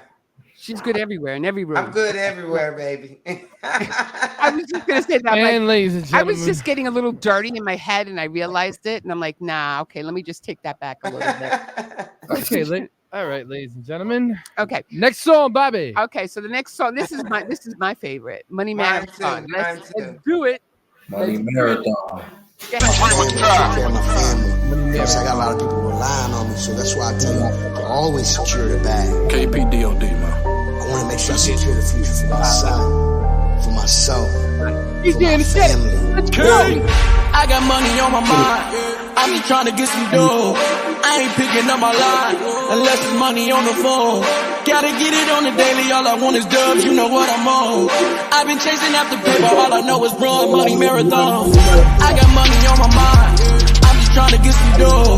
She's good everywhere, in every room. I'm good everywhere, baby. I was just going to say that. And ladies and gentlemen, I was just getting a little dirty in my head, and I realized it, and I'm like, nah, okay, let me just take that back a little bit. Okay, all right, ladies and gentlemen. Okay. Next song, Bobby. Okay, so the next song, this is my favorite. Money Marathon. Let's do it. Money Marathon. I got a lot of people relying on me, so that's why I tell you, I always secure the bag. KPDOD, man. I want to make sure I secure the future for my son, for myself, for my family. Let's go. I got money on my mind. I'm just trying to get some dough. I ain't picking up my line unless it's money on the phone. Gotta get it on the daily. All I want is dubs. You know what I'm on. I've been chasing after paper. All I know is run money marathon. I got money on my mind. I'm just trying to get some dough.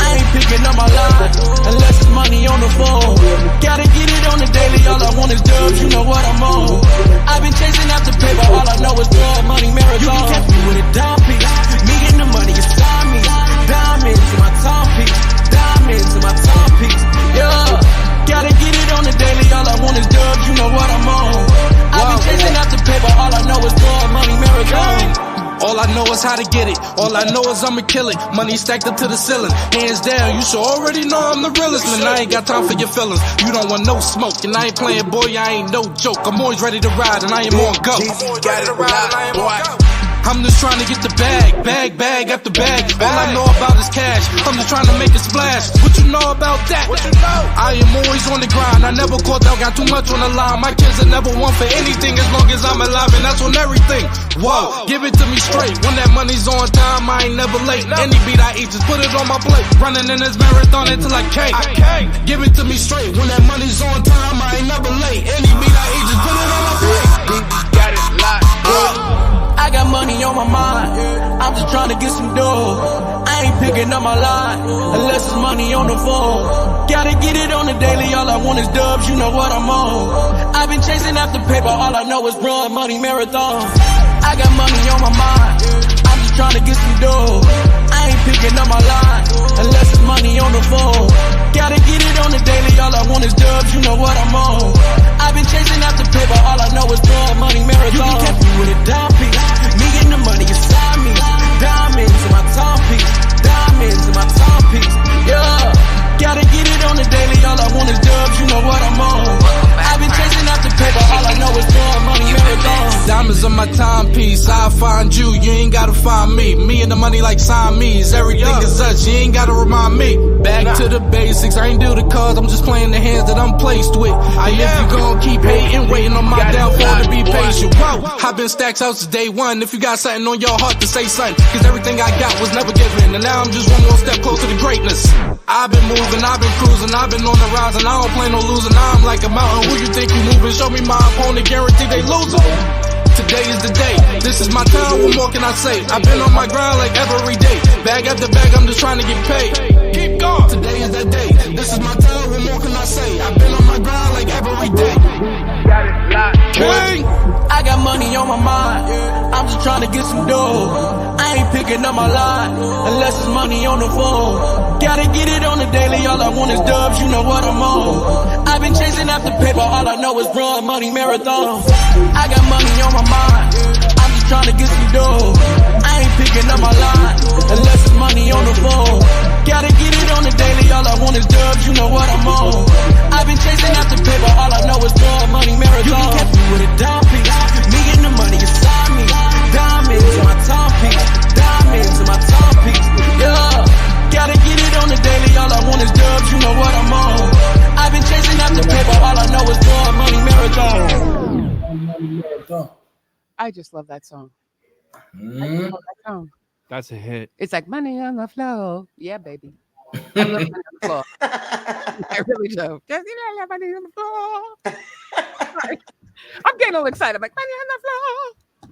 I ain't picking up my line unless it's money on the phone. Gotta get it on the daily. All I want is dubs. You know what I'm on. I've been chasing after paper. All I know is run money marathon. You can catch me with a dime piece. Me and the money is me. Diamonds in my timepiece. Diamonds in my timepiece. Yeah. Gotta get it on the daily. All I want is dubs. You know what I'm on. I've been chasing after paper. All I know is blood money marathon. All I know is how to get it. All I know is I'ma kill it. Money stacked up to the ceiling. Hands down, you should already know I'm the realest. Man, I ain't got time for your feelings. You don't want no smoke, and I ain't playing, boy, I ain't no joke. I'm always ready to ride, and I am on go. I'm just trying to get the bag after bag. All I know about is cash. I'm just trying to make a splash. What you know about that? What you know? I am always on the grind. I never caught out, got too much on the line. My kids are never one for anything as long as I'm alive, and that's on everything. Whoa, give it to me straight. When that money's on time, I ain't never late. Any beat I eat, just put it on my plate. Running in this marathon until I cake. Give it to me straight. When that money's on time, I ain't never late. Any beat I eat, just put it on my plate. Got it locked up. I got money on my mind. I'm just trying to get some dough. I ain't picking up my line unless it's money on the phone. Gotta get it on the daily. All I want is dubs. You know what I'm on. I've been chasing after paper. All I know is run money marathon. I got money on my mind. I'm just trying to get some dough. I ain't picking up my line unless it's money on the phone. Gotta get it on the daily, all I want is dubs, you know what I'm on. I've been chasing after paper, all I know is blood money marathon. You can catch me with a dime piece, me and the money inside me. Diamonds in my timepiece, diamonds in my timepiece, yeah. Gotta get it on the daily, all I want is dubs, you know what I'm on. I've been chasing after paper, all I know is blood money marathon. Diamonds on my timepiece, I'll find you, you ain't gotta find me. Me and the money like Siamese, everything is us, you ain't gotta remind me. Back to the basics, I ain't do the cards, I'm just playing the hands that I'm placed with. If you gon' keep hating, waiting on my downfall to be patient. Whoa, I've been stacks out since day one. If you got something on your heart to say something, cause everything I got was never given, and now I'm just one more step closer to greatness. I've been moving, I've been cruising, I've been on the rise, and I don't play no losing. Now I'm like a mountain, who you think you moving? Show me my opponent, guarantee they losing. Today is the day, this is my time, what more can I say? I've been on my grind like every day, bag after bag, I'm just trying to get paid. Keep going, today is that day, this is my time, what more can I say? I've been on my grind like every day. King, I got money on my mind, I'm just trying to get some dough. I ain't picking up my line unless it's money on the phone. Gotta get it on the daily, all I want is dubs, you know what I'm on. I've been chasing after paper, all I know is run money marathon. I got money on my mind, I'm just trying to get some dough. I ain't picking up my line unless it's money on the phone. Gotta get it on the daily, all I want is dubs, you know what I'm on. I've been chasing after paper, all I know is run money marathon. You can catch me with a dime piece, me and the money inside me. Diamonds in my timepiece, diamonds in my timepiece, yeah. Gotta get it on the daily, all I want is dubs, you know what I'm on. I've been chasing after paper, all I know is blood money marathon. I just love that song. I just love that song. That's a hit. It's like money on the floor. Yeah, baby. I love money on the floor. I really do. Just, I love money on the floor. I'm getting all excited. I'm like, money on the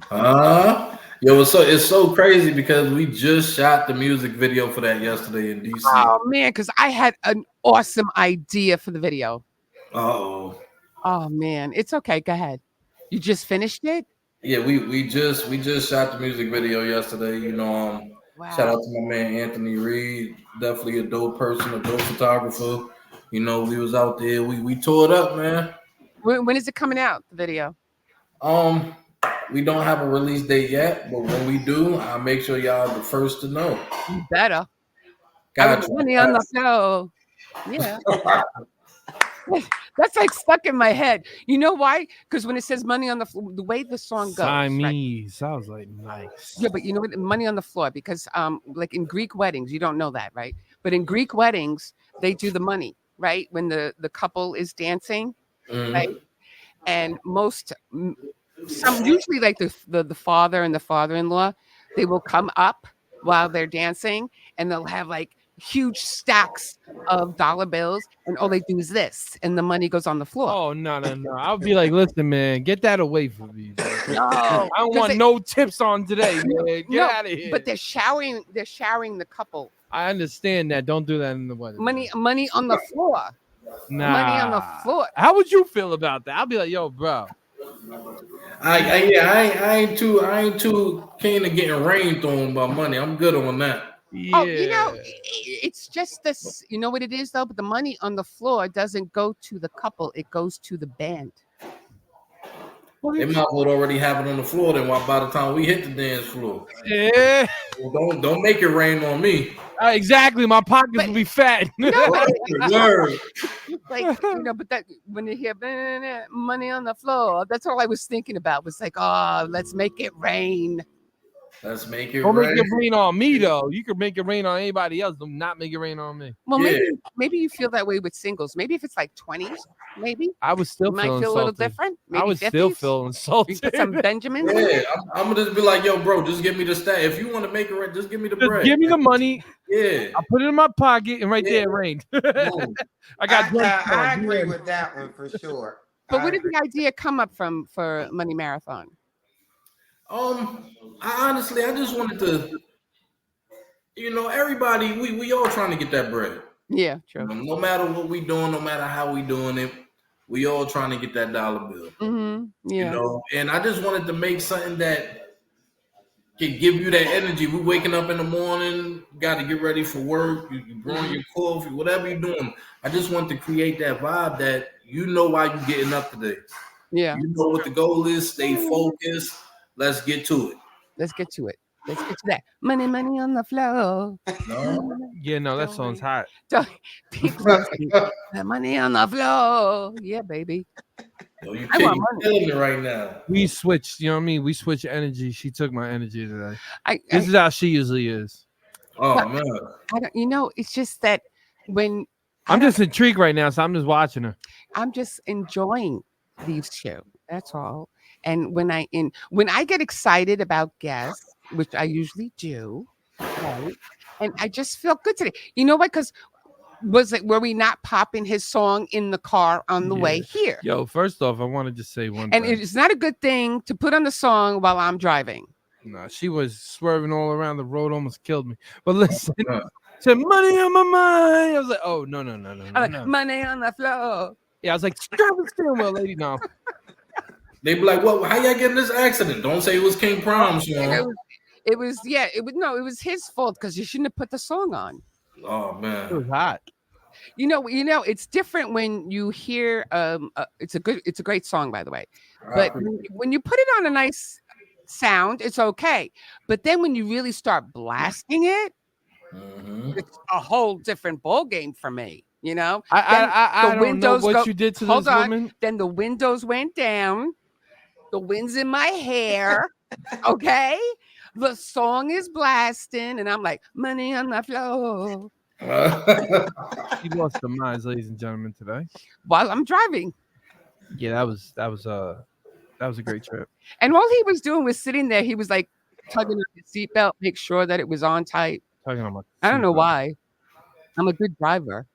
floor. Yo, it's so crazy because we just shot the music video for that yesterday in DC. Oh man, because I had an awesome idea for the video. Oh man, it's okay. Go ahead. You just finished it? Yeah, we just shot the music video yesterday. You know, wow. Shout out to my man Anthony Reed. Definitely a dope person, a dope photographer. You know, we was out there. We tore it up, man. When is it coming out? The video? We don't have a release date yet, but when we do, I'll make sure y'all are the first to know. You better. Gotcha. Money on the floor. Yeah. That's like stuck in my head. You know why? Because when it says money on the floor, the way the song goes. Siamese. Sounds like nice. Yeah, but you know what? Money on the floor, because like in Greek weddings, you don't know that, right? But in Greek weddings, they do the money, right? When the couple is dancing, right? And usually like the father and the father-in-law, they will come up while they're dancing and they'll have like huge stacks of dollar bills, and all they do is this, and the money goes on the floor. Oh no! I'll be like, listen, man, get that away from me. No, I don't want no tips on today, man. Get out of here. But they're showering the couple. I understand that. Don't do that in the wedding. Money on the floor. Nah. Money on the floor. How would you feel about that? I'll be like, yo, bro. I ain't too keen to getting rained on by money. I'm good on that. Yeah. Oh, you know, it's just this. You know what it is, though? But the money on the floor doesn't go to the couple. It goes to the band. They might well already have it on the floor. Then by the time we hit the dance floor, yeah. Well, don't make it rain on me. Exactly. My pockets will be fat. No, Word. Like, you know, but that when you hear money on the floor, that's all I was thinking about. Was like, oh, let's make it rain. Let's make it Don't rain. make it rain on me, though. You can make it rain on anybody else. Do not make it rain on me. Well, maybe you feel that way with singles. Maybe if it's like 20s, maybe I would still might feel insulted. a little different. Maybe I would 50s. still feel insulted. You get some Benjamins. Yeah, I'm gonna just be like, yo, bro, just give me the stat. If you want to make it rain, just give me the bread. Give me the money. Yeah, I put it in my pocket, and there it rained. I agree with that one for sure. But where did the idea come up from for Money Marathon? I just wanted to, you know, everybody, we all trying to get that bread. Yeah, true. No matter what we doing, no matter how we doing it, we all trying to get that dollar bill. Mm-hmm. Yeah. You know, and I just wanted to make something that can give you that energy. We waking up in the morning, got to get ready for work. You brewing your coffee, whatever you're doing. I just want to create that vibe that you know why you're getting up today. Yeah. You know what the goal is. Stay focused. Let's get to it. Let's get to it. Let's get to that. Money on the floor. No. Yeah, no, that song's hot. Money on the floor. Yeah, baby. Yo, you killing me right now. We switched, you know what I mean? We switched energy. She took my energy today. This is how she usually is. Oh man. It's just that when I'm just intrigued right now, so I'm just watching her. I'm just enjoying these two. That's all. And when I get excited about guests, which I usually do, right? And I just feel good today. You know what? Because were we not popping his song in the car on the way here? Yo, first off, I want to just say one thing. And it's not a good thing to put on the song while I'm driving. No, she was swerving all around the road, almost killed me. But listen, said money on my mind. I was like, oh no. Money on the floor. Yeah, I was like, grab the steering wheel, lady. No. They be like, "Well, how y'all get in this accident?" Don't say it was King Prime. It was his fault because you shouldn't have put the song on. Oh man, it was hot. It's different when you hear. It's a great song, by the way. But when you put it on a nice sound, it's okay. But then when you really start blasting it, it's a whole different ball game for me. I don't know what you did to this woman. Then the windows went down. The wind's in my hair. Okay. The song is blasting, and I'm like, money on the floor. She lost her minds, ladies and gentlemen, today. While I'm driving. Yeah, that was a great trip. And all he was doing was sitting there. He was like tugging on his seatbelt, make sure that it was on tight. I don't know why. I'm a good driver.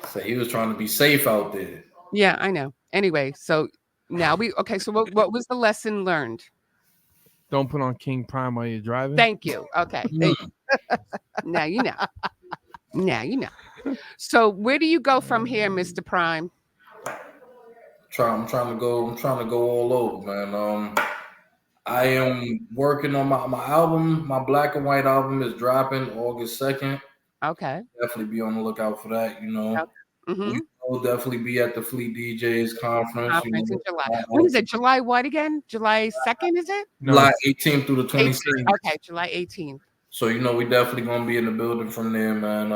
So he was trying to be safe out there. Yeah, I know. Anyway, so now so what was the lesson learned? Don't put on King Prime while you're driving. Thank you. Okay. Now you know. Now you know. So where do you go from here, Mr. Prime? I'm trying to go all over, man. I am working on my album. My black and white album is dropping August 2nd. Okay. Definitely be on the lookout for that, We'll definitely be at the Fleet DJs conference. In July. When is it? July what again? July 2nd, is it? No, July 18th through the 26th. Okay, July 18th. So, we definitely going to be in the building from there, man.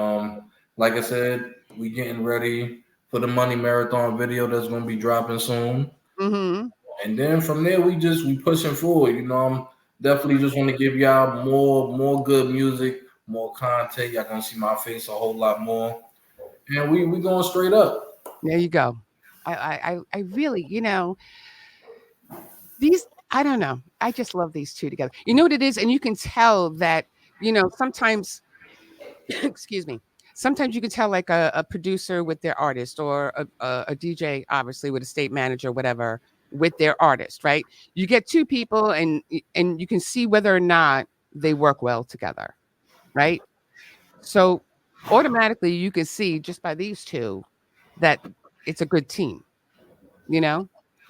Like I said, we getting ready for the Money Marathon video that's going to be dropping soon. Mm-hmm. And then from there, we pushing forward. I'm definitely just want to give y'all more good music, more content. Y'all going to see my face a whole lot more. And we going straight up. There you go. I really, these, I don't know. I just love these two together. You know what it is? And you can tell that, sometimes, excuse me, sometimes you can tell like a producer with their artist or a DJ, obviously with a state manager, whatever, with their artist, right? You get two people and you can see whether or not they work well together, right? So automatically you can see just by these two that it's a good team.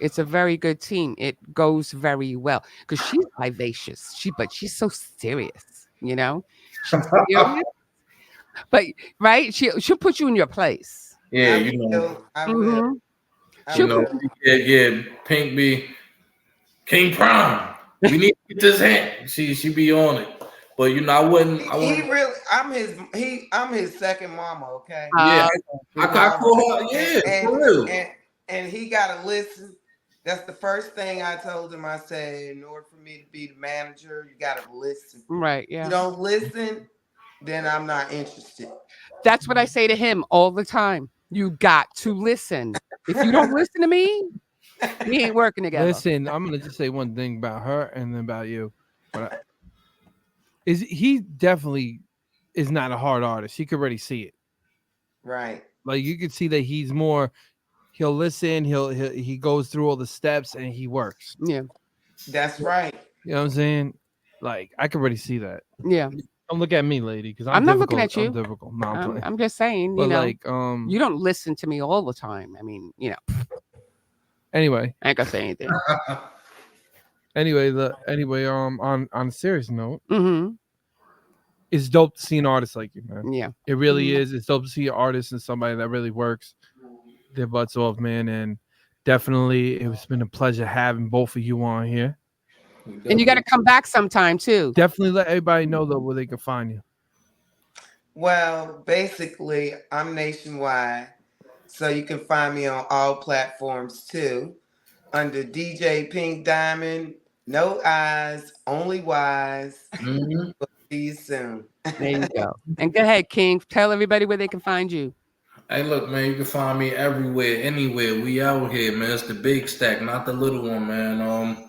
It's a very good team. It goes very well because she's vivacious. But she's so serious. She's serious. But right, she'll put you in your place. Yeah, I will. Yeah. Pink be King Prime. We need to get this hand. She be on it. But I wouldn't. I'm his second mama. Okay. Yeah, I call her. Yeah, for real. And he gotta listen. That's the first thing I told him. I said, in order for me to be the manager, you gotta listen. Right. Yeah. You don't listen, then I'm not interested. That's what I say to him all the time. You got to listen. If you don't listen to me, we ain't working together. Listen, I'm gonna just say one thing about her and then about you. But he definitely is not a hard artist. You could already see it. Right. Like you could see that he's more. He'll listen. He goes through all the steps and he works. Yeah, that's right. You know what I'm saying? Like I could already see that. Yeah. Don't look at me, lady, because I'm not looking at you. I'm difficult. No, I'm just saying. But you don't listen to me all the time. I mean, Anyway, I ain't gonna say anything. Anyway, on a serious note, Mm-hmm. it's dope to see an artist like you, man. Yeah. It really is. It's dope to see an artist and somebody that really works their butts off, man. And definitely, it's been a pleasure having both of you on here. And you got to come back sometime too. Definitely let everybody know though where they can find you. Well, basically, I'm nationwide, so you can find me on all platforms too, under DJ PynkDyamond. No eyes, only wise. Mhm. See you soon. There you go. And go ahead, King. Tell everybody where they can find you. Hey, look, man, you can find me everywhere, anywhere. We out here, man. It's the big stack, not the little one, man.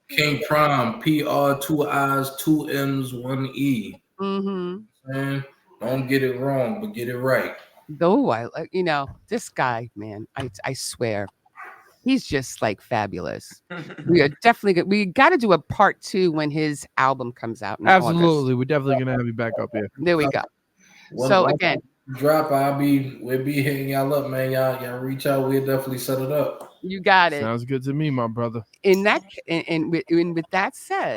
King Prime, PR, 2 I's, 2 M's, 1 E. Mm-hmm. Man, don't get it wrong, but get it right. Though this guy, man, I swear, he's just like fabulous. We are definitely good. We got to do a part 2 when his album comes out. In Absolutely, August. we're definitely gonna have you back up here. There we go. When So again, drop, we'll be hitting y'all up, man. Y'all reach out. We'll definitely set it up. you got it. Sounds good to me, my brother. In that, and with that said,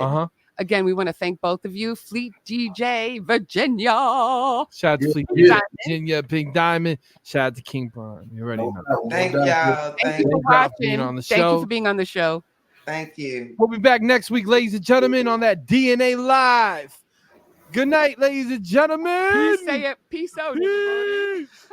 again, we want to thank both of you, Fleet DJ Virginia. Shout out to Fleet DJ Virginia, PynkDyamond. Shout out to King Prime. You already know. Thank y'all. Thank you for watching. On the Thank show. you for being on the show. Thank you. We'll be back next week, ladies and gentlemen, on that DNA Live. Good night, ladies and gentlemen. Please say it. Peace out, everybody. Peace.